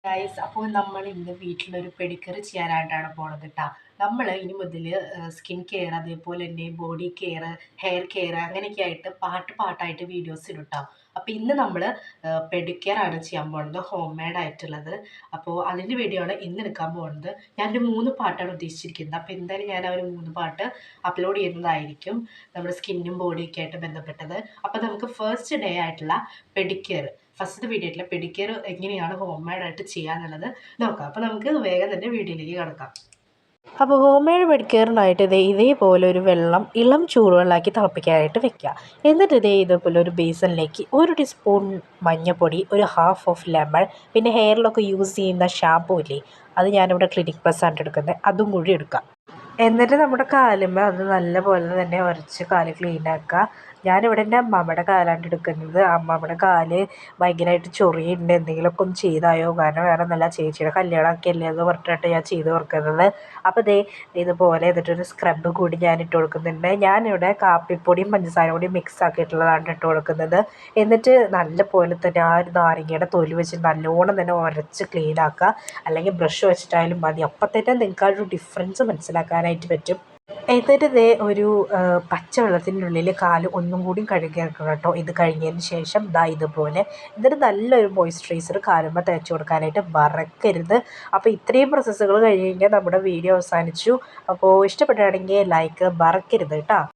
Guys, അപ്പോൾ നമ്മൾ ഇന്ന് വീട്ടിലൊരു പെഡിക്യൂർ ചെയ്യാനായിട്ടാണ് പോണത് കേട്ടോ. നമ്മൾ ഇനി മുതൽ സ്കിൻ കെയർ, അതേപോലെ തന്നെ ബോഡി കെയർ, ഹെയർ കെയർ അങ്ങനെയൊക്കെ ആയിട്ട് പാട്ടായിട്ട് വീഡിയോസ് ഇടും കേട്ടോ. അപ്പോൾ ഇന്ന് നമ്മൾ പെഡിക്യൂർ ആണ് ചെയ്യാൻ പോകുന്നത്, ഹോം മെയ്ഡ് ആയിട്ടുള്ളത്. അപ്പോൾ അതിൻ്റെ വീഡിയോ ആണ് ഇന്ന് എടുക്കാൻ പോകുന്നത്. ഞാനൊരു 3 പാട്ടാണ് ഉദ്ദേശിച്ചിരിക്കുന്നത്. അപ്പോൾ എന്തായാലും ഞാൻ ആ ഒരു 3 പാട്ട് അപ്ലോഡ് ചെയ്യുന്നതായിരിക്കും, നമ്മുടെ സ്കിന്നും ബോഡിയൊക്കെ ആയിട്ട് ബന്ധപ്പെട്ടത്. അപ്പോൾ നമുക്ക് ഫസ്റ്റ് ഡേ ആയിട്ടുള്ള പെഡിക്യൂർ, ഫസ്റ്റ് വീഡിയോ ആയിട്ടുള്ള പെഡിക്യൂർ എങ്ങനെയാണ് ഹോം മെയ്ഡായിട്ട് ചെയ്യാന്നുള്ളത് നോക്കാം. അപ്പോൾ നമുക്ക് വേഗം തന്നെ വീഡിയോയിലേക്ക് കിടക്കാം. അപ്പോൾ ഹോം മെയ്ഡ് പെഡിക്യൂറിനായിട്ട് ഇതേപോലെ ഒരു വെള്ളം ഇളം ചൂടുവെള്ളമാക്കി തിളപ്പിക്കാനായിട്ട് വെക്കുക. എന്നിട്ട് ഇതേപോലെ ഒരു ബേസണിലേക്ക് 1 ടീസ്പൂൺ മഞ്ഞൾപ്പൊടി, ഒരു ഹാഫ് ഓഫ് ലെമൺ, പിന്നെ ഹെയറിലൊക്കെ യൂസ് ചെയ്യുന്ന ഷാമ്പൂ ഇല്ലേ, അത് ഞാനിവിടെ ക്ലിനിക് പ്ലസ് ആണ് എടുക്കുന്നത്, അതും കൂടി എടുക്കാം. എന്നിട്ട് നമ്മുടെ കാലുമ്മ അത് നല്ലപോലെ തന്നെ ഉരച്ച് കാല് ക്ലീനാക്കുക. ഞാനിവിടെ എൻ്റെ അമ്മാമ്മയുടെ കാലാണ് എടുക്കുന്നത്. അമ്മാമ്മയുടെ കാല് ഭയങ്കരമായിട്ട് ചൊറിയുണ്ട്, എന്തെങ്കിലുമൊക്കെ ഒന്ന് ചെയ്തായോ, കാരണം വേറെ ഒന്നുമല്ല, ചേച്ചിയുടെ കല്യാണമൊക്കെ അല്ലേ എന്ന് പറഞ്ഞിട്ട് ഞാൻ ചെയ്ത് കൊടുക്കുന്നത്. അപ്പോൾ ഇതുപോലെ എന്നിട്ടൊരു സ്ക്രബ് കൂടി ഞാൻ ഇട്ട് കൊടുക്കുന്നുണ്ട്. ഞാനിവിടെ കാപ്പിപ്പൊടിയും പഞ്ചസാര കൂടി മിക്സ് ആക്കിയിട്ടുള്ളതാണ് ഇട്ട് കൊടുക്കുന്നത്. എന്നിട്ട് നല്ലപോലെ തന്നെ ആ ഒരു നാരങ്ങയുടെ തൊലി വെച്ച് നല്ലോണം തന്നെ ഉരച്ച് ക്ലീനാക്കുക. അല്ലെങ്കിൽ ബ്രഷ് വെച്ചിട്ടായാലും മതി. അപ്പം തന്നെ നിങ്ങൾക്ക് ആ ഒരു ഡിഫറൻസ് മനസ്സിലാക്കാനായിട്ട് പറ്റും. എന്നിട്ട് ഒരു പച്ചവെള്ളത്തിൻ്റെ ഉള്ളിൽ കാല് ഒന്നും കൂടി കഴുകി വെക്കണം കേട്ടോ. ഇത് കഴിഞ്ഞതിന് ശേഷം ഇതുപോലെ എന്നിട്ട് നല്ലൊരു മോയ്സ്ചറൈസർ കാലുമ്മ തേച്ച് കൊടുക്കാനായിട്ട് മറക്കരുത്. അപ്പോൾ ഇത്രയും പ്രോസസ്സുകൾ കഴിഞ്ഞ് കഴിഞ്ഞാൽ നമ്മുടെ വീഡിയോ അവസാനിച്ചു. അപ്പോൾ ഇഷ്ടപ്പെടുകയാണെങ്കിൽ ലൈക്ക് മറക്കരുത് കേട്ടോ.